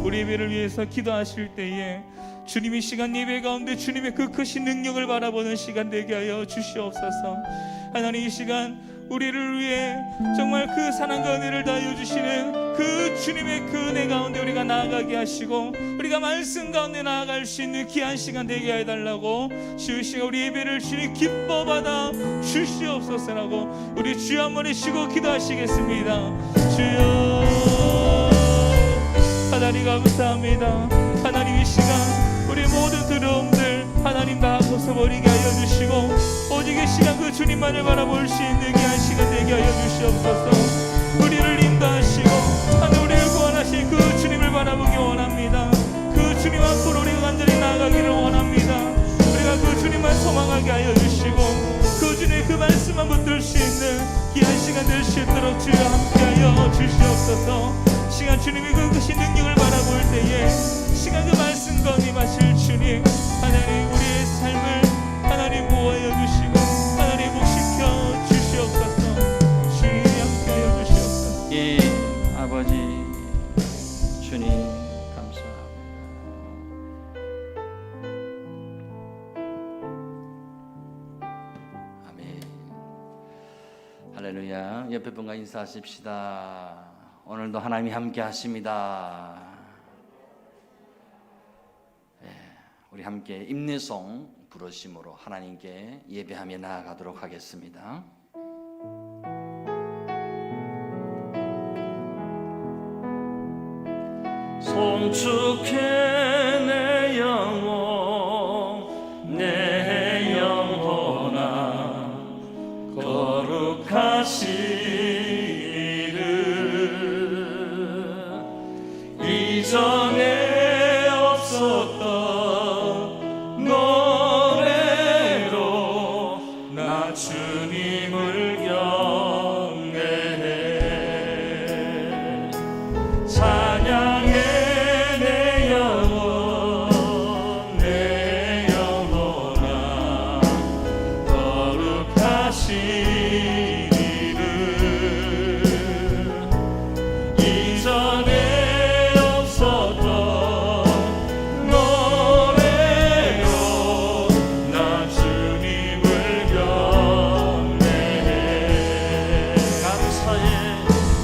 우리 예배를 위해서 기도하실 때에 주님이 시간 예배 가운데 주님의 그 크신 능력을 바라보는 시간 되게 하여 주시옵소서. 하나님, 이 시간 우리를 위해 정말 그 사랑과 은혜를 다하여 주시는 그 주님의 그 은혜 가운데 우리가 나아가게 하시고, 우리가 말씀 가운데 나아갈 수 있는 귀한 시간 되게 해달라고, 주시고 우리 예배를 주님 기뻐 받아 주시옵소서라고 우리 주여 한번 해주시고 기도하시겠습니다. 주여, 하나님 감사합니다. 하나님, 이 시간 우리 모든 두려움들 하나님 다 벗어버리게 하여 주시고, 오직 이 시간 그 주님만을 바라볼 수 있는 귀한 시간 되게 하여 주시옵소서. 우리를 인도하시고 하나님, 우리를 구원하신 그 주님을 바라보기 원합니다. 그 주님 앞으로 우리가 간절히 나아가기를 원합니다. 우리가 그 주님만 소망하게 하여 주시고, 그 주님의 그 말씀만 붙들 수 있는 귀한 시간 될 수 있도록 주여 함께 하여 주시옵소서. 시간 주님의 그 크신 능력을 바라볼 때에 시간 그 말씀 건임하실 주님, 하나님 우리의 삶을 하나님 보호하여 주시고 하나님 복시켜 주시옵소서. 주님 함께하여 주시옵소서. 예, 아버지 주님 감사합니다. 아멘. 할렐루야. 옆에 분과 인사하십시다. 오늘도 하나님이 함께 하십니다. 우리 함께 임내송 부르심으로 하나님께 예배하며 나아가도록 하겠습니다. 송축해 내 영혼 내 영혼아 거룩하신 이름 이전에 없었던 노래로 나 주님을 경배해 찬양해 내 영혼아 거룩하신 이름 이전에 없었던 노래로 나 주님을 경배해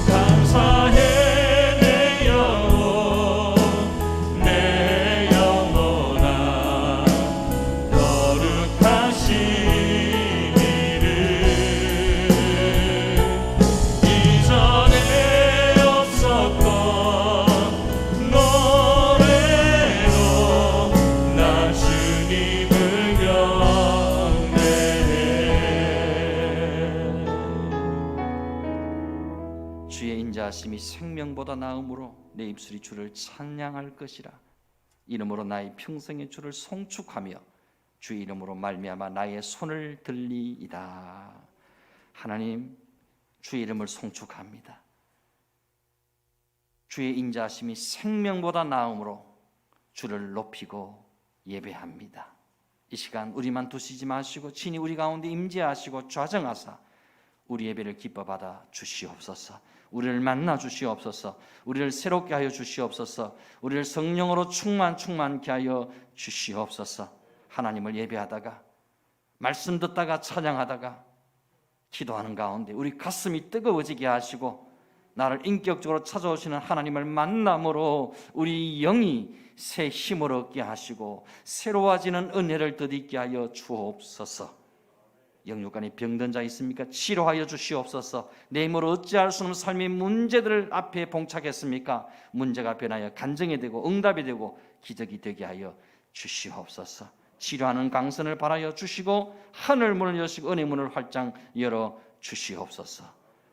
감사해 내 영혼아 거룩하신 이름 이전에 없었던 노래로 나 주님을 경배해 주의 인자하심이 생명보다 나음으로 내 입술이 주를 찬양할 것이라. 이름으로 나의 평생의 주를 송축하며 주의 이름으로 말미암아 나의 손을 들리이다. 하나님, 주의 이름을 송축합니다. 주의 인자하심이 생명보다 나음으로 주를 높이고 예배합니다. 이 시간 우리만 두시지 마시고 친히 우리 가운데 임재하시고 좌정하사 우리 예배를 기뻐 받아 주시옵소서. 우리를 만나 주시옵소서. 우리를 새롭게 하여 주시옵소서. 우리를 성령으로 충만케 하여 주시옵소서. 하나님을 예배하다가 말씀 듣다가 찬양하다가 기도하는 가운데 우리 가슴이 뜨거워지게 하시고 나를 인격적으로 찾아오시는 하나님을 만남으로 우리 영이 새 힘을 얻게 하시고 새로워지는 은혜를 덧입게 하여 주옵소서. 영육간에 병든 자 있습니까? 치료하여 주시옵소서. 내 힘으로 어찌할 수 없는 삶의 문제들 앞에 봉착했습니까? 문제가 변하여 간증이 되고 응답이 되고 기적이 되게 하여 주시옵소서. 치료하는 강선을 바라여 주시고 하늘 문을 여시고 은혜 문을 활짝 열어 주시옵소서.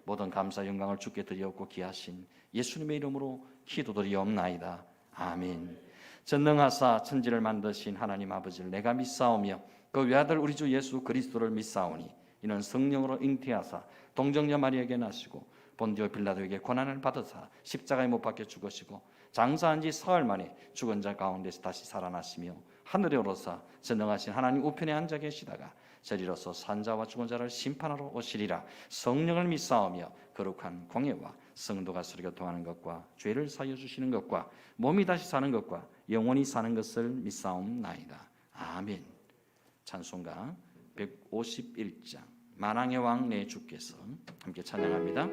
모든 감사 영광을 주께 드리옵고 귀하신 예수님의 이름으로 기도드리옵나이다. 아멘. 전능하사 천지를 만드신 하나님 아버지를 내가 믿사오며 그 외아들 우리 주 예수 그리스도를 믿사오니 이는 성령으로 잉태하사 동정녀 마리아에게 나시고 본디오 빌라도에게 고난을 받으사 십자가에 못 박혀 죽으시고 장사한 지 사흘 만에 죽은 자 가운데서 다시 살아나시며 하늘에 오르사 전능하신 하나님 우편에 앉아 계시다가 저리로서 산자와 죽은 자를 심판하러 오시리라. 성령을 믿사오며 거룩한 공예와 성도가 서로 교통하는 것과 죄를 사하여 주시는 것과 몸이 다시 사는 것과 영원히 사는 것을 믿사옵나이다. 아멘. 찬송가 151장 만왕의 왕 내 주께서 함께 찬양합니다.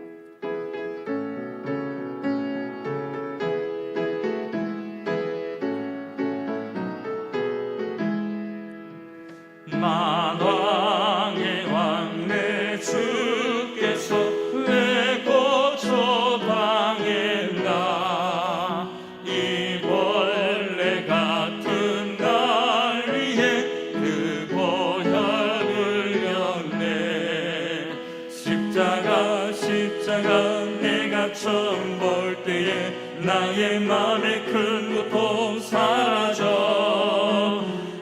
만왕의 왕 내 주께서 왜 고초당했나 이 벌레 같은 날 위해 그 보혈 흘렸네. 십자가 내가 처음 볼 때에 나의 맘에 큰 고통 사라져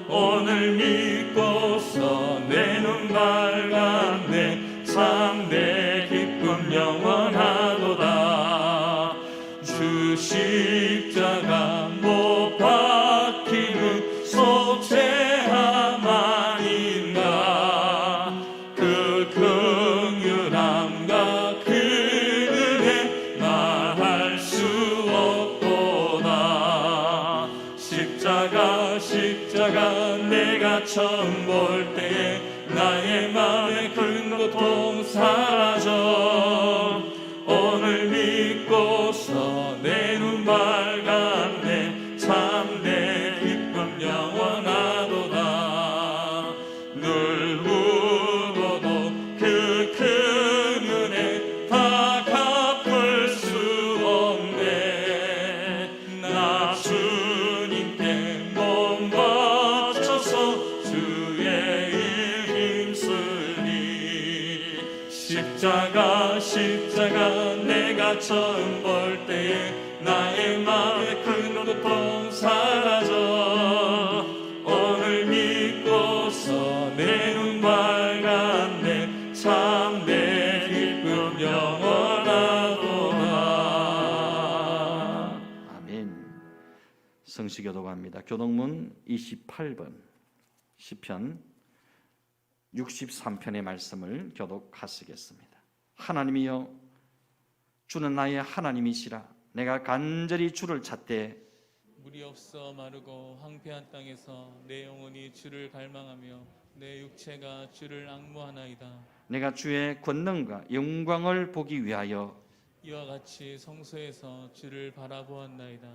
오늘 믿고서 내 눈 밝았네. 참 내 기쁨 영원하도다. 주 십자가 못 박힘은 속죄함 아닌가. 그 긍휼함과 그 은혜 말할 수 없도다. 십자가 내가 처음 볼 때에 나의 마음에 큰 고통 사라져 오늘 믿고서 내 눈 밝았네. 참 내 기쁨 영원하도다. 늘 울어도 그 큰 은혜 다 갚을 수 없네. 나 주님께 몸 바쳐서 주의 일 힘쓰리. 십자가 내가 처음 볼 때에 나의 마음에 큰 고통 사라져 오늘 믿고서 내 눈 밝았네. 참 내 기쁨 영원하도다. 아멘. 성시교독합니다. 교독문 28번 시편 63편의 말씀을 교독하시겠습니다. 하나님이여 주는 나의 하나님이시라. 내가 간절히 주를 찾되 물이 없어 마르고 황폐한 땅에서 내 영혼이 주를 갈망하며 내 육체가 주를 앙모하나이다. 내가 주의 권능과 영광을 보기 위하여 이와 같이 성소에서 주를 바라보았나이다.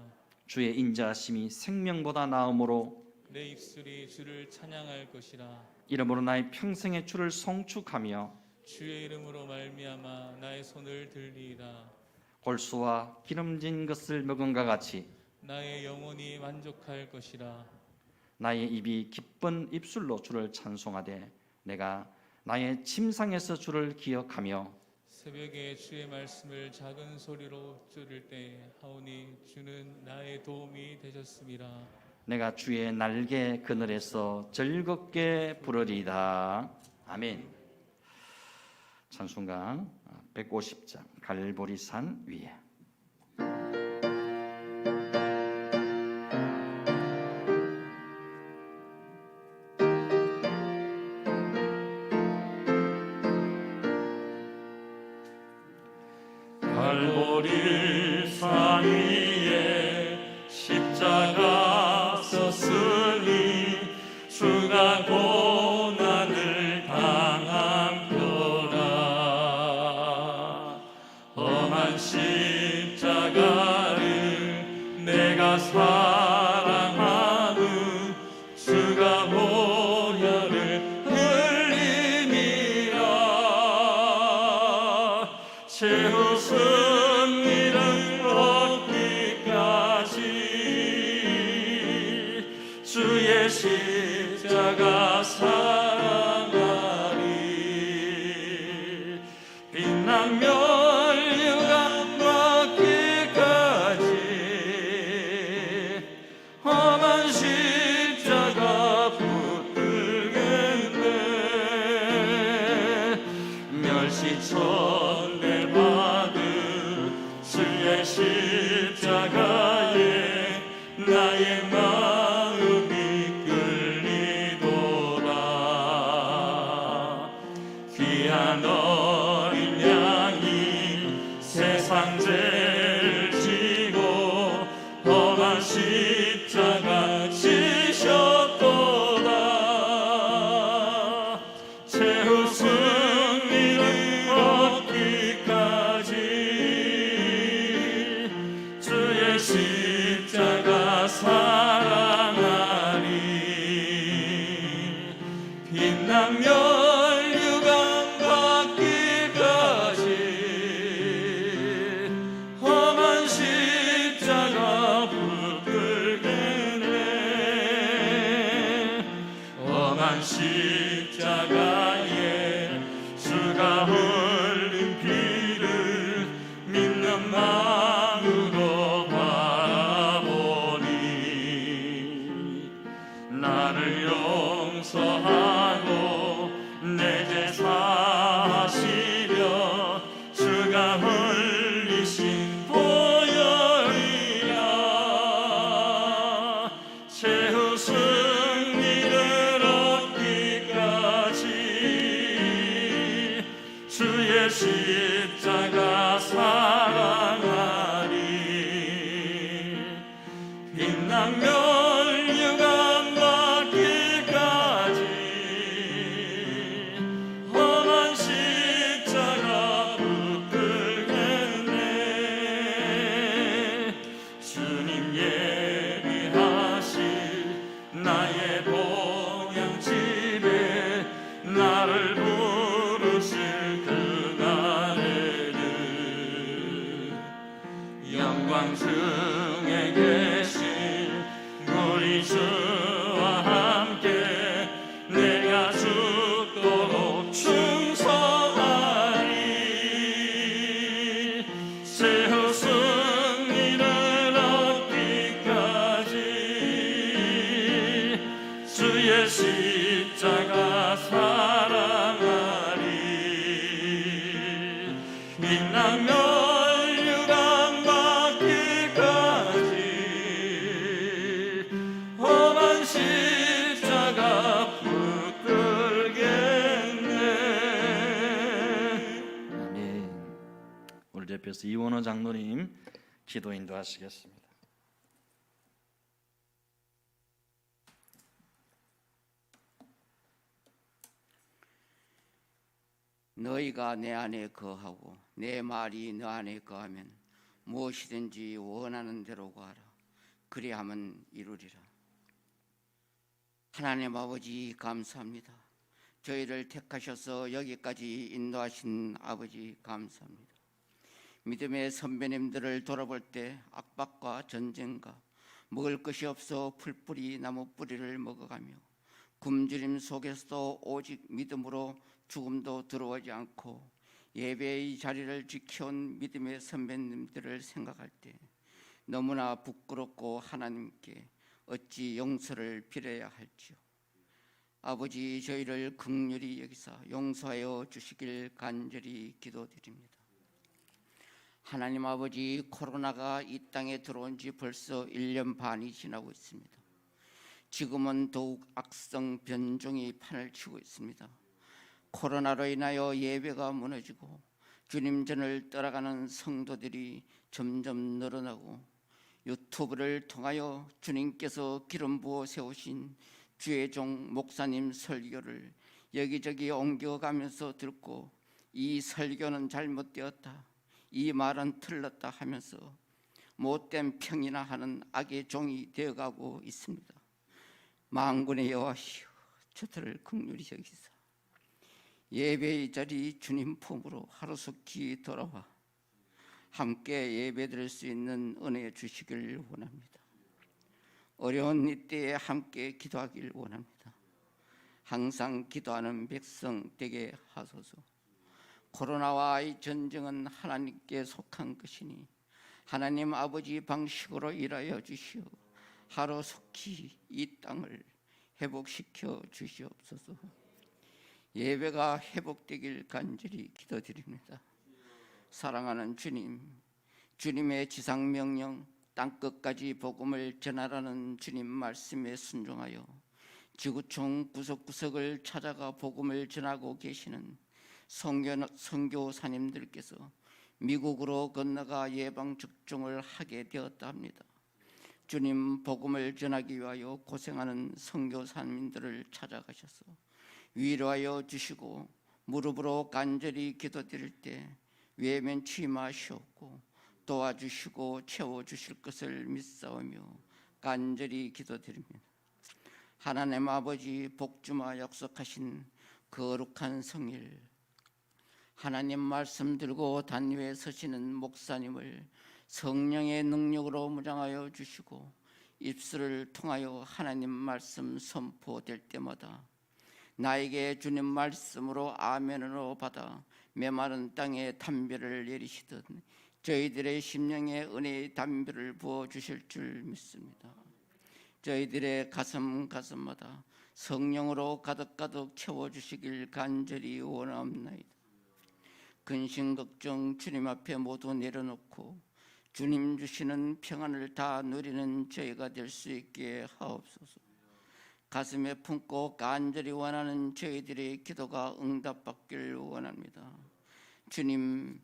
주의 인자하심이 생명보다 나음으로 내 입술이 주를 찬양할 것이라. 이러므로 나의 평생에 주를 송축하며 주의 이름으로 말미암아 나의 손을 들리이다. 골수와 기름진 것을 먹은가 같이 나의 영혼이 만족할 것이라. 나의 입이 기쁜 입술로 주를 찬송하되 내가 나의 침상에서 주를 기억하며 새벽에 주의 말씀을 작은 소리로 들을 때 하오니 주는 나의 도움이 되셨음이라. 내가 주의 날개 그늘에서 즐겁게 부르리이다. 아멘. 찬송가 150장 갈보리산 위에. 갈보리산 위에 십자가 섰으니 주가 고난을 당한 표라. 험한 십자가를 내가 사랑하는 주가 보혈을 흘림이라. 최후 승리를 얻기까지 주의 십자가 사랑하리. 빛난 면류관 받기까지 험한 십자가 붙들겠네. 멸시천대 받은 주의 십자가에 나의 마음이 끌리도다. 귀한 어린 양이 세상 십자가 지셨도다. 최후 승리를 얻기까지 주의 십자가 사랑하리. 빛나며 십자가에 주가 흘린 피를 믿는 마음으로 바라보니 나를 용서하고 내 죄 사하시려 주가 흘리신 보혈이라. 최후 주의 십자가 사랑하리. 빛나며 유감 받기까지 험한 십자가 붙들겠네. 주님 예비하실 나의 본향집에 나를 부르실 영광 중에 계신 우리 주와 함께 내가 죽도록 충성하리. 최후 승리를 얻기까지 주의 십자가 사랑하리. 빛나며 십자가 붙들겠네. 아멘. 오늘 대표서 이원호 장로님 기도 인도하시겠습니다. 너희가 내 안에 거하고 내 말이 너 안에 거하면 무엇이든지 원하는 대로 구하라. 그리하면 이루리라. 하나님 아버지 감사합니다. 저희를 택하셔서 여기까지 인도하신 아버지 감사합니다. 믿음의 선배님들을 돌아볼 때 압박과 전쟁과 먹을 것이 없어 풀뿌리 나무 뿌리를 먹어가며 굶주림 속에서도 오직 믿음으로 죽음도 들어오지 않고 예배의 자리를 지켜온 믿음의 선배님들을 생각할 때 너무나 부끄럽고 하나님께 어찌 용서를 빌어야 할지요. 아버지 저희를 긍휼히 여기사 용서하여 주시길 간절히 기도드립니다. 하나님 아버지 코로나가 이 땅에 들어온 지 벌써 1년 반이 지나고 있습니다. 지금은 더욱 악성 변종이 판을 치고 있습니다. 코로나로 인하여 예배가 무너지고 주님 전을 떠나가는 성도들이 점점 늘어나고 유튜브를 통하여 주님께서 기름 부어 세우신 주의 종 목사님 설교를 여기저기 옮겨가면서 듣고 이 설교는 잘못되었다, 이 말은 틀렸다 하면서 못된 평이나 하는 악의 종이 되어가고 있습니다. 만군의 여호와시여 저들을 긍휼히 여기사 예배의 자리 주님 품으로 하루속히 돌아와 함께 예배드릴 수 있는 은혜 주시길 원합니다. 어려운 이때에 함께 기도하길 원합니다. 항상 기도하는 백성 되게 하소서. 코로나와의 전쟁은 하나님께 속한 것이니 하나님 아버지 방식으로 일하여 주시오. 하루속히 이 땅을 회복시켜 주시옵소서. 예배가 회복되길 간절히 기도드립니다. 사랑하는 주님, 주님의 지상명령 땅끝까지 복음을 전하라는 주님 말씀에 순종하여 지구촌 구석구석을 찾아가 복음을 전하고 계시는 선교사님들께서 미국으로 건너가 예방접종을 하게 되었다 합니다. 주님 복음을 전하기 위하여 고생하는 선교사님들을 찾아가셔서 위로하여 주시고 무릎으로 간절히 기도드릴 때 외면치 마시옵고 도와주시고 채워주실 것을 믿사오며 간절히 기도드립니다. 하나님 아버지 복주마 약속하신 거룩한 성일, 하나님 말씀 들고 단위에 서시는 목사님을 성령의 능력으로 무장하여 주시고 입술을 통하여 하나님 말씀 선포될 때마다 나에게 주님 말씀으로 아멘으로 받아 메마른 땅에 담벼를 내리시듯 저희들의 심령에 은혜의 담벼를 부어주실 줄 믿습니다. 저희들의 가슴마다 성령으로 가득가득 채워주시길 간절히 원합나이다. 근심 걱정 주님 앞에 모두 내려놓고 주님 주시는 평안을 다 누리는 저희가 될 수 있게 하옵소서. 가슴에 품고 간절히 원하는 저희들의 기도가 응답받길 원합니다. 주님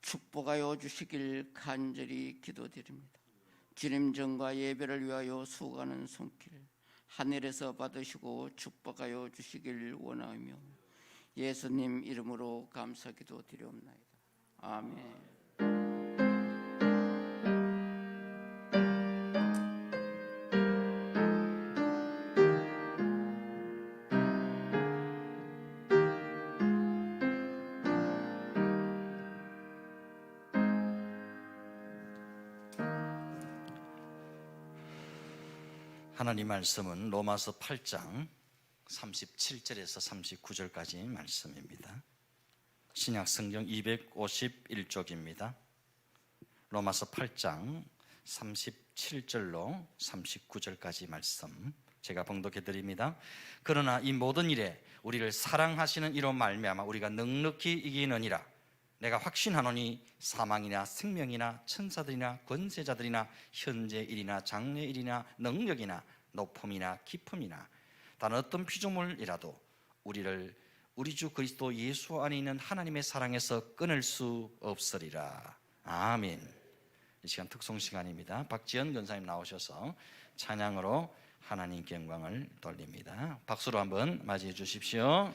축복하여 주시길 간절히 기도드립니다. 주님 전과 예배를 위하여 수고하는 손길 하늘에서 받으시고 축복하여 주시길 원하며 예수님 이름으로 감사 기도드리옵나이다. 아멘. 하나님 말씀은 로마서 8장 37절에서 39절까지 말씀입니다. 신약 성경 251쪽입니다. 로마서 8장 37절로 39절까지 말씀 제가 봉독해 드립니다. 그러나 이 모든 일에 우리를 사랑하시는 이로 말미암아 우리가 넉넉히 이기느니라. 내가 확신하노니 사망이나 생명이나 천사들이나 권세자들이나 현재 일이나 장래 일이나 능력이나 높음이나 깊음이나 단 어떤 피조물이라도 우리를 우리 주 그리스도 예수 안에 있는 하나님의 사랑에서 끊을 수 없으리라. 아멘. 이 시간 특송 시간입니다. 박지연 권사님 나오셔서 찬양으로 하나님께 영광을 돌립니다. 박수로 한번 맞이해 주십시오.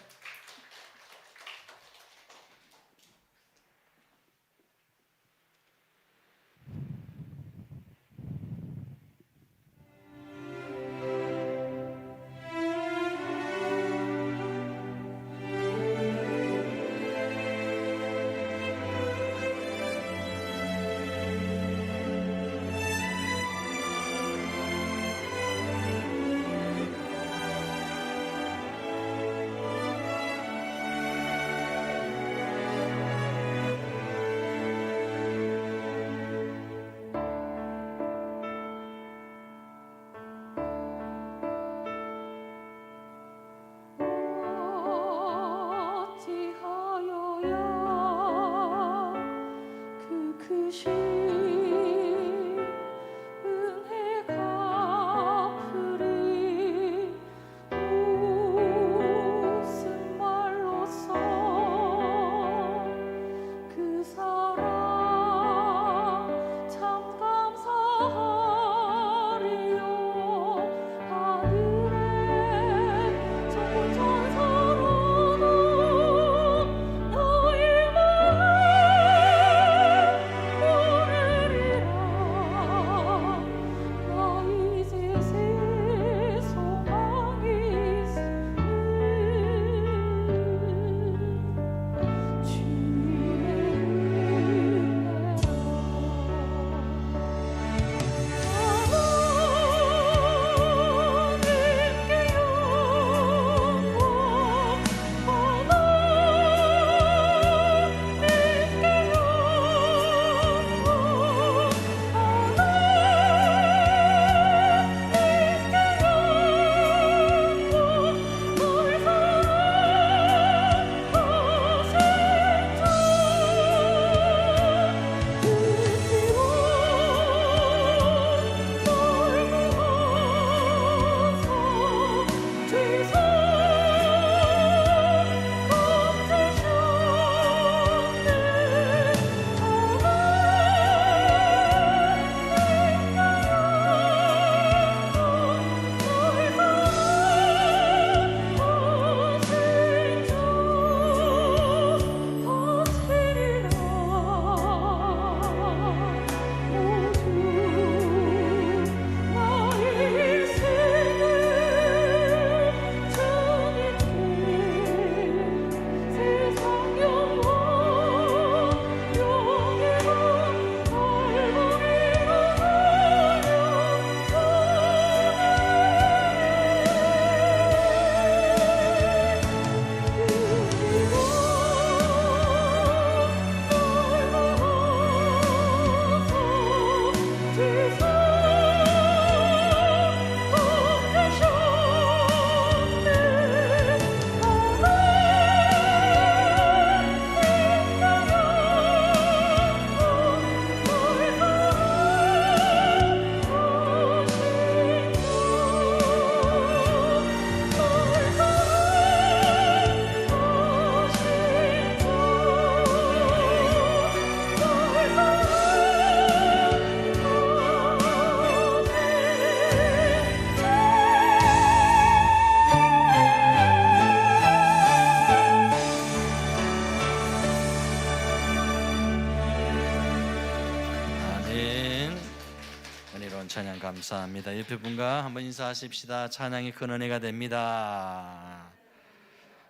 감사합니다. 옆에 분과 한번 인사하십시다. 찬양이 큰 은혜가 됩니다.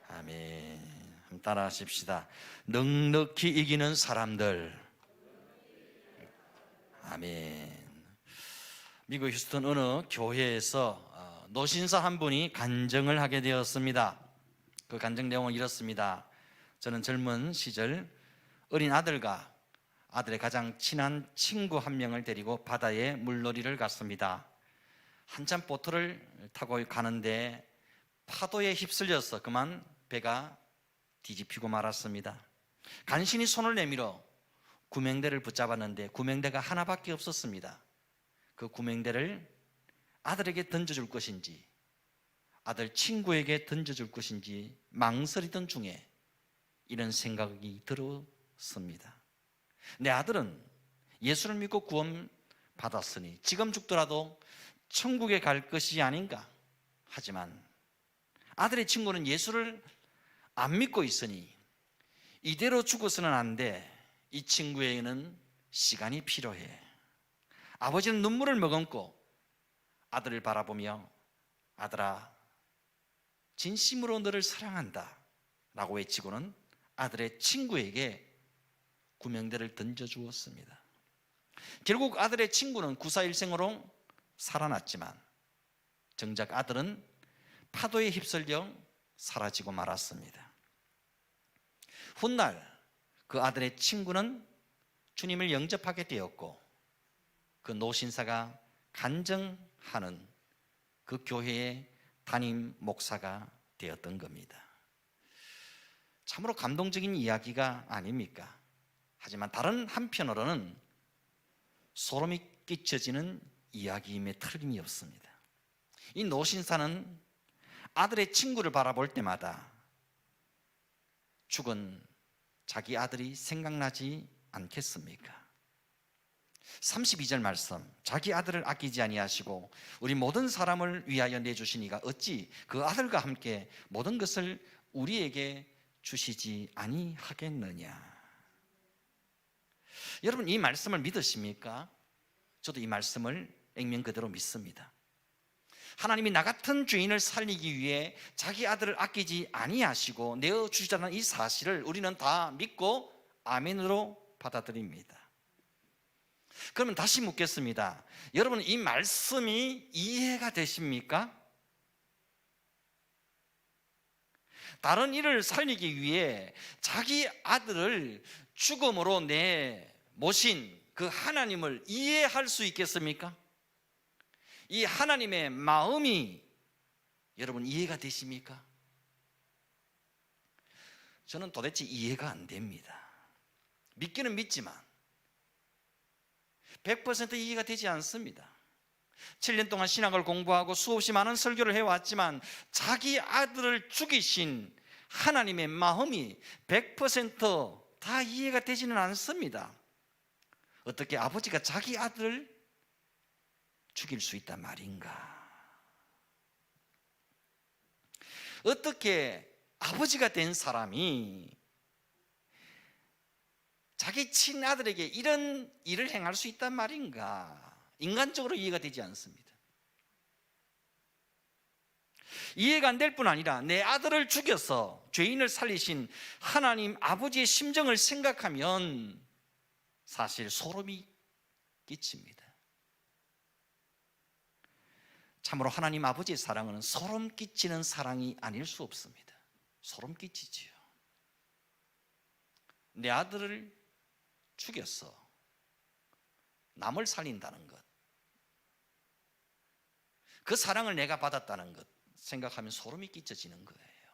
아멘. 한번 따라하십시다. 넉넉히 이기는 사람들. 아멘. 미국 휴스턴 어느 교회에서 노신사 한 분이 간증을 하게 되었습니다. 그 간증 내용은 이렇습니다. 저는 젊은 시절 어린 아들과 아들의 가장 친한 친구 한 명을 데리고 바다에 물놀이를 갔습니다. 한참 보트를 타고 가는데 파도에 휩쓸려서 그만 배가 뒤집히고 말았습니다. 간신히 손을 내밀어 구명대를 붙잡았는데 구명대가 하나밖에 없었습니다. 그 구명대를 아들에게 던져줄 것인지 아들 친구에게 던져줄 것인지 망설이던 중에 이런 생각이 들었습니다. 내 아들은 예수를 믿고 구원 받았으니 지금 죽더라도 천국에 갈 것이 아닌가. 하지만 아들의 친구는 예수를 안 믿고 있으니 이대로 죽어서는 안 돼. 이 친구에게는 시간이 필요해. 아버지는 눈물을 머금고 아들을 바라보며 아들아, 진심으로 너를 사랑한다 라고 외치고는 아들의 친구에게 구명대를 던져주었습니다. 결국 아들의 친구는 구사일생으로 살아났지만 정작 아들은 파도에 휩쓸려 사라지고 말았습니다. 훗날 그 아들의 친구는 주님을 영접하게 되었고 그 노신사가 간증하는 그 교회의 담임 목사가 되었던 겁니다. 참으로 감동적인 이야기가 아닙니까? 하지만 다른 한편으로는 소름이 끼쳐지는 이야기임에 틀림이 없습니다. 이 노신사는 아들의 친구를 바라볼 때마다 죽은 자기 아들이 생각나지 않겠습니까? 32절 말씀, 자기 아들을 아끼지 아니하시고 우리 모든 사람을 위하여 내주시니가 어찌 그 아들과 함께 모든 것을 우리에게 주시지 아니하겠느냐. 여러분, 이 말씀을 믿으십니까? 저도 이 말씀을 액면 그대로 믿습니다. 하나님이 나 같은 죄인을 살리기 위해 자기 아들을 아끼지 아니하시고 내어주시다는 이 사실을 우리는 다 믿고 아멘으로 받아들입니다. 그러면 다시 묻겠습니다. 여러분, 이 말씀이 이해가 되십니까? 다른 이를 살리기 위해 자기 아들을 죽음으로 내모신 그 하나님을 이해할 수 있겠습니까? 이 하나님의 마음이 여러분 이해가 되십니까? 저는 도대체 이해가 안 됩니다. 믿기는 믿지만 100% 이해가 되지 않습니다. 7년 동안 신학을 공부하고 수없이 많은 설교를 해왔지만 자기 아들을 죽이신 하나님의 마음이 100% 이해가 되지는 않습니다. 어떻게 아버지가 자기 아들을 죽일 수 있단 말인가? 어떻게 아버지가 된 사람이 자기 친아들에게 이런 일을 행할 수 있단 말인가? 인간적으로 이해가 되지 않습니다. 이해가 안 될 뿐 아니라 내 아들을 죽여서 죄인을 살리신 하나님 아버지의 심정을 생각하면 사실 소름이 끼칩니다. 참으로 하나님 아버지의 사랑은 소름 끼치는 사랑이 아닐 수 없습니다. 소름 끼치지요. 내 아들을 죽였어 남을 살린다는 것, 그 사랑을 내가 받았다는 것 생각하면 소름이 끼쳐지는 거예요.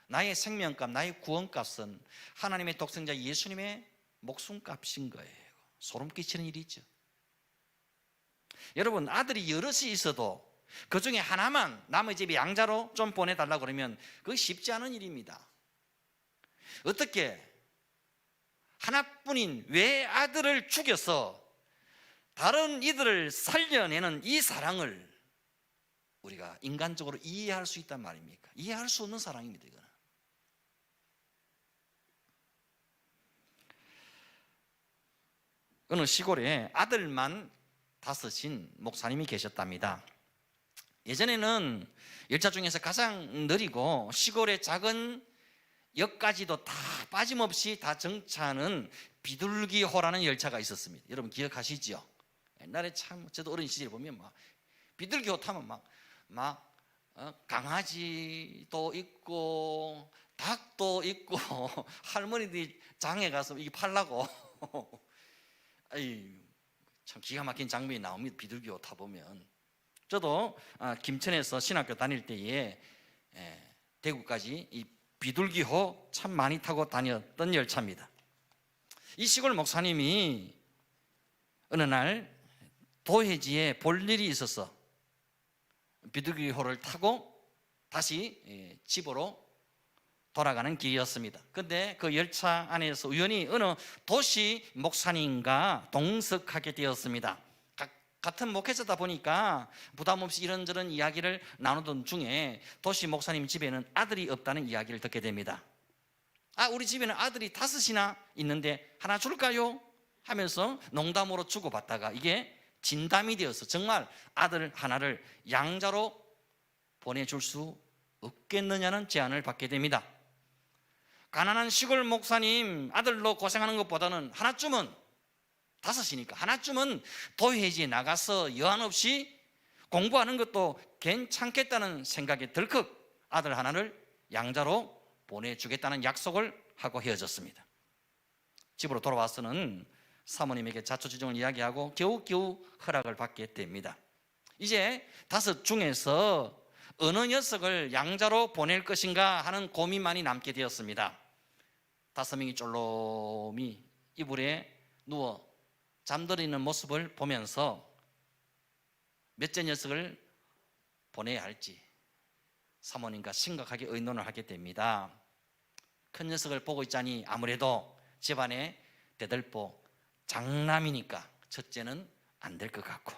나의 생명값, 나의 구원값은 하나님의 독생자 예수님의 목숨값인 거예요. 소름 끼치는 일이죠. 여러분, 아들이 여럿이 있어도 그 중에 하나만 남의 집에 양자로 좀 보내달라고 그러면 그거 쉽지 않은 일입니다. 어떻게 하나뿐인 외아들을 죽여서 다른 이들을 살려내는 이 사랑을 우리가 인간적으로 이해할 수 있단 말입니까? 이해할 수 없는 사랑입니다. 이거는. 어느 시골에 아들만 다섯인 목사님이 계셨답니다. 예전에는 열차 중에서 가장 느리고 시골의 작은 역까지도 다 빠짐없이 다 정차하는 비둘기호라는 열차가 있었습니다. 여러분 기억하시죠? 옛날에 참 저도 어린 시절에 보면 막 비둘기호 타면 막 강아지도 있고 닭도 있고 할머니들이 장에 가서 이게 팔라고 참 기가 막힌 장면이 나옵니다. 비둘기호 타보면. 저도 김천에서 신학교 다닐 때에 대구까지 이 비둘기호 참 많이 타고 다녔던 열차입니다. 이 시골 목사님이 어느 날 도해지에 볼 일이 있어서 비둘기호를 타고 다시 집으로 돌아가는 길이었습니다. 그런데 그 열차 안에서 우연히 어느 도시 목사님과 동석하게 되었습니다. 같은 목회자다 보니까 부담 없이 이런저런 이야기를 나누던 중에 도시 목사님 집에는 아들이 없다는 이야기를 듣게 됩니다. 우리 집에는 아들이 5이나 있는데 하나 줄까요? 하면서 농담으로 주고받다가 이게 진담이 되어서 정말 아들 하나를 양자로 보내줄 수 없겠느냐는 제안을 받게 됩니다. 가난한 시골 목사님 아들로 고생하는 것보다는 하나쯤은 5이니까 하나쯤은 도회지에 나가서 여한 없이 공부하는 것도 괜찮겠다는 생각에 덜컥 아들 하나를 양자로 보내주겠다는 약속을 하고 헤어졌습니다. 집으로 돌아와서는 사모님에게 자초지종을 이야기하고 겨우겨우 허락을 받게 됩니다. 이제 5 중에서 어느 녀석을 양자로 보낼 것인가 하는 고민만이 남게 되었습니다. 5명이 쫄롬이 이불에 누워 잠들이는 모습을 보면서 몇째 녀석을 보내야 할지 사모님과 심각하게 의논을 하게 됩니다. 큰 녀석을 보고 있자니 아무래도 집안에 대들보 장남이니까 첫째는 안 될 것 같고,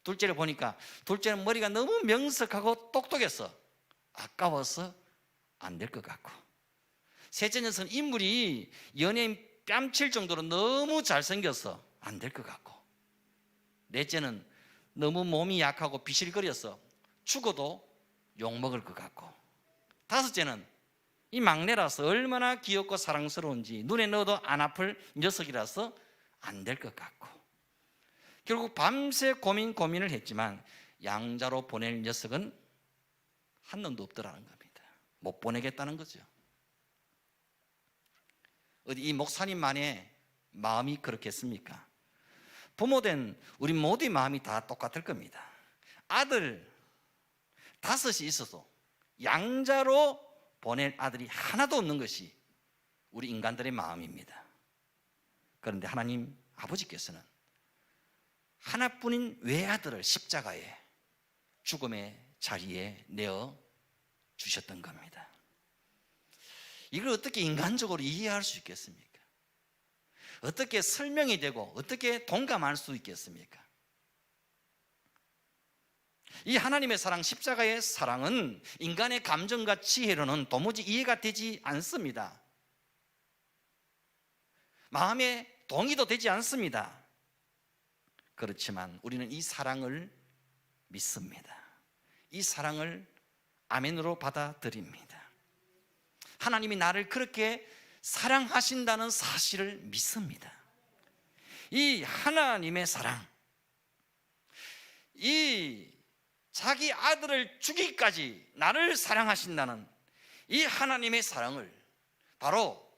둘째를 보니까 둘째는 머리가 너무 명석하고 똑똑해서 아까워서 안 될 것 같고, 셋째 녀석은 인물이 연예인 뺨칠 정도로 너무 잘생겨서 안 될 것 같고, 넷째는 너무 몸이 약하고 비실거려서 죽어도 욕먹을 것 같고, 5째는 이 막내라서 얼마나 귀엽고 사랑스러운지 눈에 넣어도 안 아플 녀석이라서 안 될 것 같고, 결국 밤새 고민을 했지만 양자로 보낼 녀석은 한 놈도 없더라는 겁니다. 못 보내겠다는 거죠. 어디 이 목사님만의 마음이 그렇겠습니까? 부모된 우리 모두의 마음이 다 똑같을 겁니다. 아들 5이 있어도 양자로 보낼 아들이 하나도 없는 것이 우리 인간들의 마음입니다. 그런데 하나님 아버지께서는 하나뿐인 외아들을 십자가에 죽음의 자리에 내어 주셨던 겁니다. 이걸 어떻게 인간적으로 이해할 수 있겠습니까? 어떻게 설명이 되고 어떻게 동감할 수 있겠습니까? 이 하나님의 사랑, 십자가의 사랑은 인간의 감정과 지혜로는 도무지 이해가 되지 않습니다. 마음에 동의도 되지 않습니다. 그렇지만 우리는 이 사랑을 믿습니다. 이 사랑을 아멘으로 받아들입니다. 하나님이 나를 그렇게 사랑하신다는 사실을 믿습니다. 이 하나님의 사랑, 이 자기 아들을 주기까지 나를 사랑하신다는 이 하나님의 사랑을 바로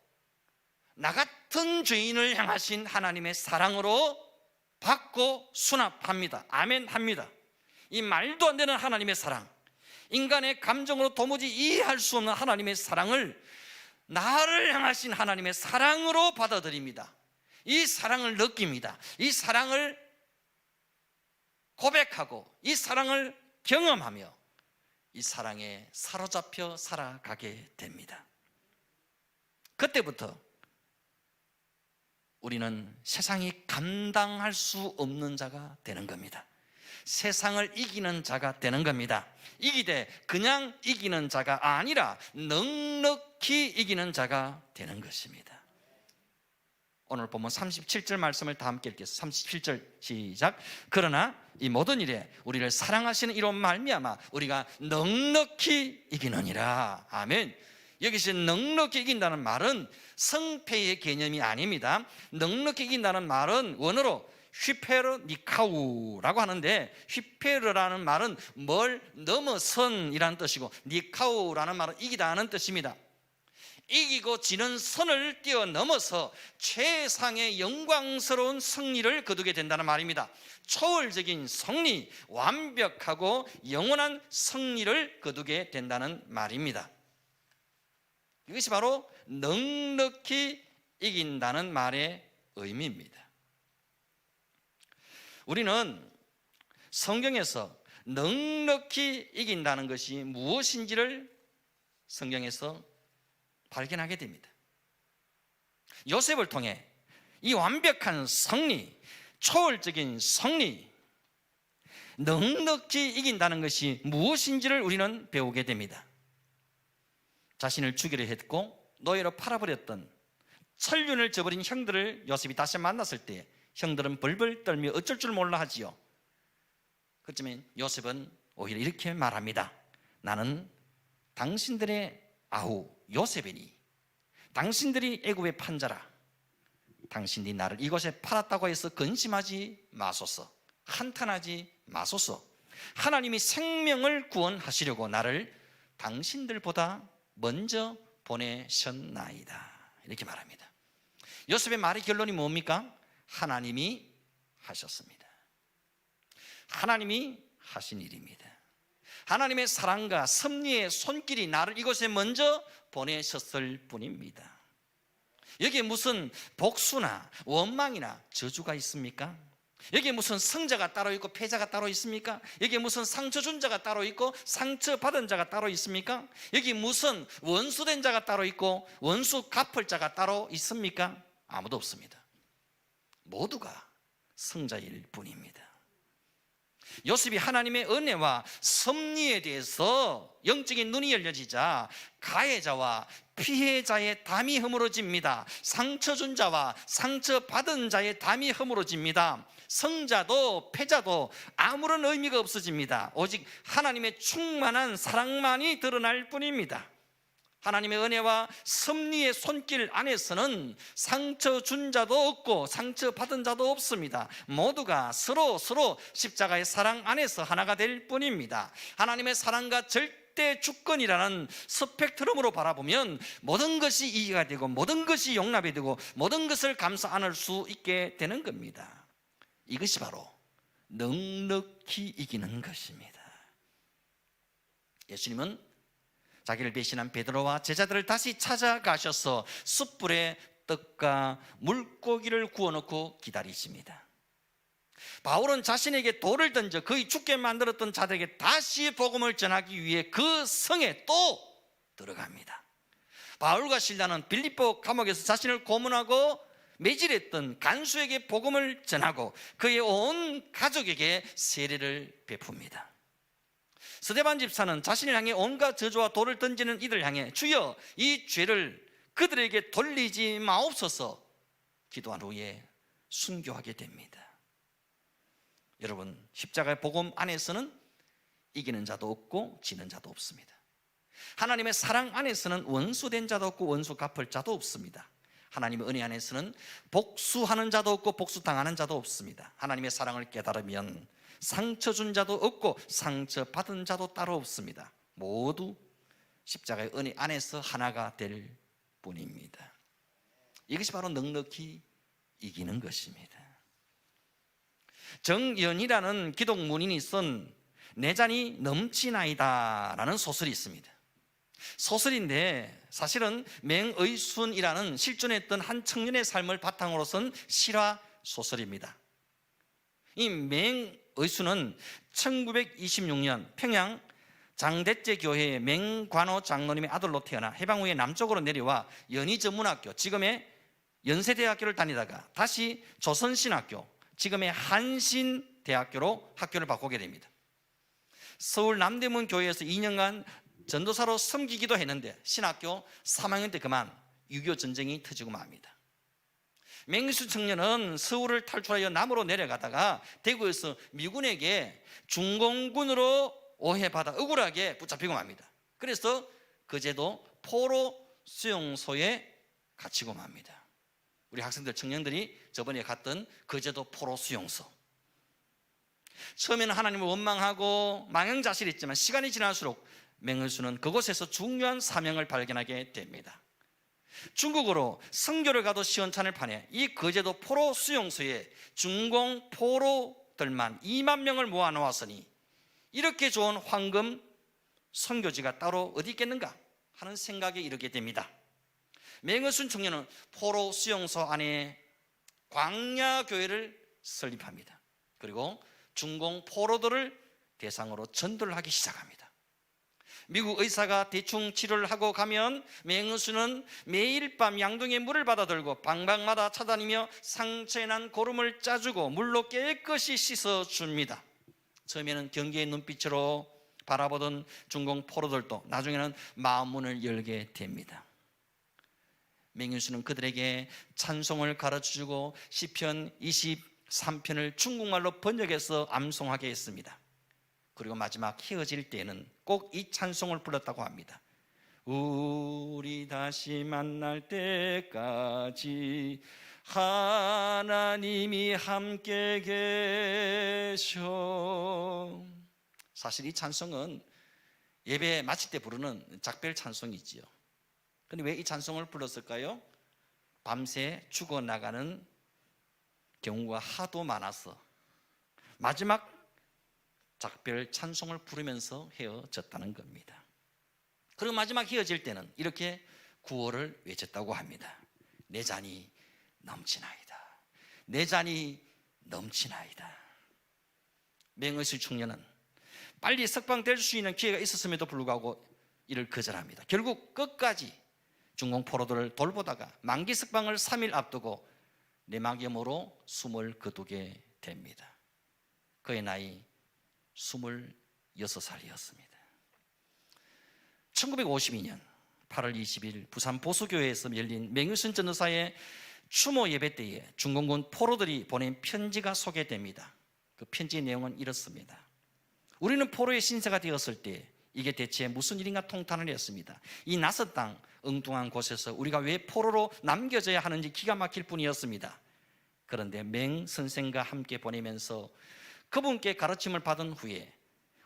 나 같은 죄인을 향하신 하나님의 사랑으로 받고 수납합니다. 아멘합니다. 이 말도 안 되는 하나님의 사랑, 인간의 감정으로 도무지 이해할 수 없는 하나님의 사랑을 나를 향하신 하나님의 사랑으로 받아들입니다. 이 사랑을 느낍니다. 이 사랑을 고백하고 이 사랑을 경험하며 이 사랑에 사로잡혀 살아가게 됩니다. 그때부터 우리는 세상이 감당할 수 없는 자가 되는 겁니다. 세상을 이기는 자가 되는 겁니다. 이기되 그냥 이기는 자가 아니라 넉넉히 이기는 자가 되는 것입니다. 오늘 보면 37절 말씀을 다 함께 읽겠습니다. 37절 시작. 그러나 이 모든 일에 우리를 사랑하시는 이로 말미암아 우리가 넉넉히 이기느니라. 아멘. 여기서 넉넉히 이긴다는 말은 성패의 개념이 아닙니다. 넉넉히 이긴다는 말은 원어로 휘페르니카우라고 하는데, 휘페르라는 말은 뭘 넘어선이라는 뜻이고 니카우라는 말은 이기다는 뜻입니다. 이기고 지는 선을 뛰어넘어서 최상의 영광스러운 승리를 거두게 된다는 말입니다. 초월적인 승리, 완벽하고 영원한 승리를 거두게 된다는 말입니다. 이것이 바로 넉넉히 이긴다는 말의 의미입니다. 우리는 성경에서 넉넉히 이긴다는 것이 무엇인지를 성경에서 발견하게 됩니다. 요셉을 통해 이 완벽한 승리, 초월적인 승리, 넉넉히 이긴다는 것이 무엇인지를 우리는 배우게 됩니다. 자신을 죽이려 했고 노예로 팔아버렸던 천륜을 저버린 형들을 요셉이 다시 만났을 때 형들은 벌벌 떨며 어쩔 줄 몰라 하지요. 그렇지만 요셉은 오히려 이렇게 말합니다. 나는 당신들의 아우 요셉이니 당신들이 애굽의 판자라. 당신들이 나를 이곳에 팔았다고 해서 근심하지 마소서. 한탄하지 마소서. 하나님이 생명을 구원하시려고 나를 당신들보다 먼저 보내셨나이다. 이렇게 말합니다. 요셉의 말의 결론이 뭡니까? 하나님이 하셨습니다. 하나님이 하신 일입니다. 하나님의 사랑과 섭리의 손길이 나를 이곳에 먼저 보내셨을 뿐입니다. 여기에 무슨 복수나 원망이나 저주가 있습니까? 여기에 무슨 승자가 따로 있고 패자가 따로 있습니까? 여기에 무슨 상처 준 자가 따로 있고 상처 받은 자가 따로 있습니까? 여기 무슨 원수된 자가 따로 있고 원수 갚을 자가 따로 있습니까? 아무도 없습니다. 모두가 승자일 뿐입니다. 요셉이 하나님의 은혜와 섭리에 대해서 영적인 눈이 열려지자 가해자와 피해자의 담이 허물어집니다. 상처 준 자와 상처 받은 자의 담이 허물어집니다. 승자도 패자도 아무런 의미가 없어집니다. 오직 하나님의 충만한 사랑만이 드러날 뿐입니다. 하나님의 은혜와 섭리의 손길 안에서는 상처 준 자도 없고 상처 받은 자도 없습니다. 모두가 서로 십자가의 사랑 안에서 하나가 될 뿐입니다. 하나님의 사랑과 절대 주권이라는 스펙트럼으로 바라보면 모든 것이 이해가 되고 모든 것이 용납이 되고 모든 것을 감싸 안을 수 있게 되는 겁니다. 이것이 바로 넉넉히 이기는 것입니다. 예수님은 자기를 배신한 베드로와 제자들을 다시 찾아가셔서 숯불에 떡과 물고기를 구워놓고 기다리십니다. 바울은 자신에게 돌을 던져 거의 죽게 만들었던 자들에게 다시 복음을 전하기 위해 그 성에 또 들어갑니다. 바울과 실라는 빌립보 감옥에서 자신을 고문하고 매질했던 간수에게 복음을 전하고 그의 온 가족에게 세례를 베풉니다. 스데반 집사는 자신을 향해 온갖 저주와 돌을 던지는 이들을 향해 주여 이 죄를 그들에게 돌리지 마옵소서 기도한 후에 순교하게 됩니다. 여러분, 십자가의 복음 안에서는 이기는 자도 없고 지는 자도 없습니다. 하나님의 사랑 안에서는 원수된 자도 없고 원수 갚을 자도 없습니다. 하나님의 은혜 안에서는 복수하는 자도 없고 복수당하는 자도 없습니다. 하나님의 사랑을 깨달으면 상처 준 자도 없고 상처 받은 자도 따로 없습니다. 모두 십자가의 은혜 안에서 하나가 될 뿐입니다. 이것이 바로 넉넉히 이기는 것입니다. 정연이라는 기독문인이 쓴 내 잔이 넘치나이다 라는 소설이 있습니다. 소설인데 사실은 맹의순이라는 실존했던 한 청년의 삶을 바탕으로 쓴 실화 소설입니다. 이 맹의순은 1926년 평양 장대째 교회의 맹관호 장로님의 아들로 태어나 해방 후에 남쪽으로 내려와 연희전문학교, 지금의 연세대학교를 다니다가 다시 조선신학교, 지금의 한신대학교로 학교를 바꾸게 됩니다. 서울 남대문 교회에서 2년간 전도사로 섬기기도 했는데 신학교 3학년 때 그만 6.25 전쟁이 터지고 맙니다. 맹수 청년은 서울을 탈출하여 남으로 내려가다가 대구에서 미군에게 중공군으로 오해받아 억울하게 붙잡히고 맙니다. 그래서 거제도 포로 수용소에 갇히고 맙니다. 우리 학생들, 청년들이 저번에 갔던 거제도 포로 수용소. 처음에는 하나님을 원망하고 망연자실했지만 시간이 지날수록 맹은수는 그곳에서 중요한 사명을 발견하게 됩니다. 중국으로 선교를 가도 시원찮을 판에 이 거제도 포로 수용소에 중공 포로들만 2만 명을 모아놓았으니 이렇게 좋은 황금 선교지가 따로 어디 있겠는가 하는 생각에 이르게 됩니다. 맹은순 청년은 포로 수용소 안에 광야교회를 설립합니다. 그리고 중공 포로들을 대상으로 전도를 하기 시작합니다. 미국 의사가 대충 치료를 하고 가면 맹은수는 매일 밤 양동이에 물을 받아 들고 방방마다 찾아다니며 상처에 난 고름을 짜주고 물로 깨끗이 씻어줍니다. 처음에는 경계의 눈빛으로 바라보던 중공 포로들도 나중에는 마음문을 열게 됩니다. 맹은수는 그들에게 찬송을 가르쳐주고 시편 23편을 중국말로 번역해서 암송하게 했습니다. 그리고 마지막 헤어질 때에는 꼭 이 찬송을 불렀다고 합니다. 우리 다시 만날 때까지 하나님이 함께 계셔. 사실 이 찬송은 예배 마칠 때 부르는 작별 찬송이지요. 그런데 왜 이 찬송을 불렀을까요? 밤새 죽어나가는 경우가 하도 많아서 마지막 작별 찬송을 부르면서 헤어졌다는 겁니다. 그리고 마지막 헤어질 때는 이렇게 구호를 외쳤다고 합니다. 내 잔이 넘치나이다. 내 잔이 넘치나이다. 맹은수 청년은 빨리 석방될 수 있는 기회가 있었음에도 불구하고 이를 거절합니다. 결국 끝까지 중공 포로들을 돌보다가 만기 석방을 3일 앞두고 내막염으로 숨을 거두게 됩니다. 그의 나이 26살이었습니다. 1952년 8월 20일 부산 보수교회에서 열린 맹윤순 전도사의 추모 예배 때에 중공군 포로들이 보낸 편지가 소개됩니다. 그 편지의 내용은 이렇습니다. 우리는 포로의 신세가 되었을 때 이게 대체 무슨 일인가 통탄을 했습니다. 이 낯선 땅 엉뚱한 곳에서 우리가 왜 포로로 남겨져야 하는지 기가 막힐 뿐이었습니다. 그런데 맹 선생과 함께 보내면서 그분께 가르침을 받은 후에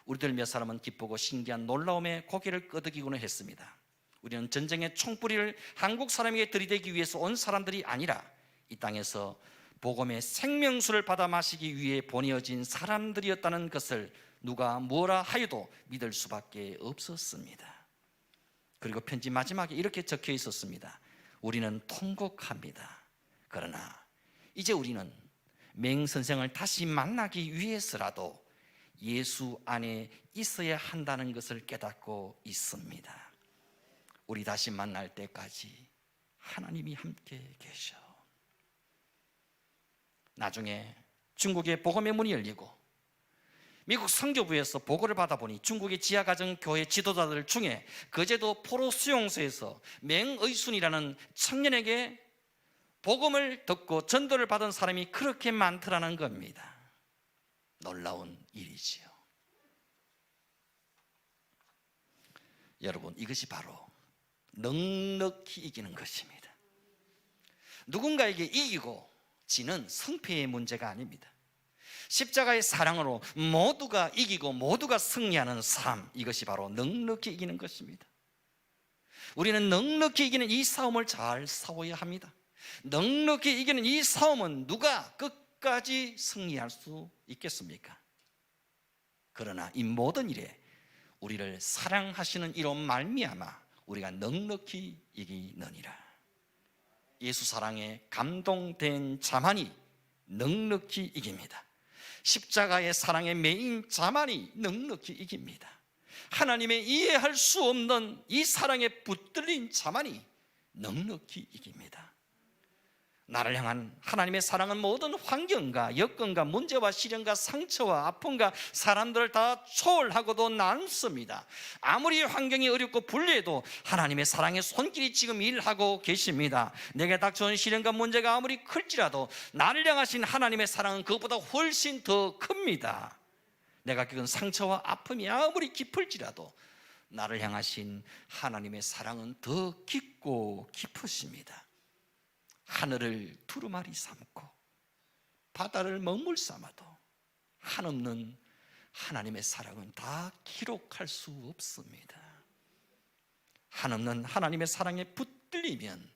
우리들 몇 사람은 기쁘고 신기한 놀라움에 고개를 끄덕이고는 했습니다. 우리는 전쟁의 총뿌리를 한국 사람에게 들이대기 위해서 온 사람들이 아니라 이 땅에서 복음의 생명수를 받아 마시기 위해 보내어진 사람들이었다는 것을 누가 뭐라 하여도 믿을 수밖에 없었습니다. 그리고 편지 마지막에 이렇게 적혀 있었습니다. 우리는 통곡합니다. 그러나 이제 우리는 맹 선생을 다시 만나기 위해서라도 예수 안에 있어야 한다는 것을 깨닫고 있습니다. 우리 다시 만날 때까지 하나님이 함께 계셔. 나중에 중국의 복음의 문이 열리고 미국 선교부에서 보고를 받아보니 중국의 지하가정 교회 지도자들 중에 거제도 포로 수용소에서 맹의순이라는 청년에게 복음을 듣고 전도를 받은 사람이 그렇게 많더라는 겁니다. 놀라운 일이지요. 여러분, 이것이 바로 넉넉히 이기는 것입니다. 누군가에게 이기고 지는 승패의 문제가 아닙니다. 십자가의 사랑으로 모두가 이기고 모두가 승리하는 삶, 이것이 바로 넉넉히 이기는 것입니다. 우리는 넉넉히 이기는 이 싸움을 잘 싸워야 합니다. 넉넉히 이기는 이 싸움은 누가 끝까지 승리할 수 있겠습니까? 그러나 이 모든 일에 우리를 사랑하시는 이로 말미암아 우리가 넉넉히 이기느니라. 예수 사랑에 감동된 자만이 넉넉히 이깁니다. 십자가의 사랑에 매인 자만이 넉넉히 이깁니다. 하나님의 이해할 수 없는 이 사랑에 붙들린 자만이 넉넉히 이깁니다. 나를 향한 하나님의 사랑은 모든 환경과 여건과 문제와 시련과 상처와 아픔과 사람들을 다 초월하고도 남습니다. 아무리 환경이 어렵고 불리해도 하나님의 사랑의 손길이 지금 일하고 계십니다. 내게 닥쳐온 시련과 문제가 아무리 클지라도 나를 향하신 하나님의 사랑은 그것보다 훨씬 더 큽니다. 내가 겪은 상처와 아픔이 아무리 깊을지라도 나를 향하신 하나님의 사랑은 더 깊고 깊으십니다. 하늘을 두루마리 삼고 바다를 먹물 삼아도 한없는 하나님의 사랑은 다 기록할 수 없습니다. 한없는 하나님의 사랑에 붙들리면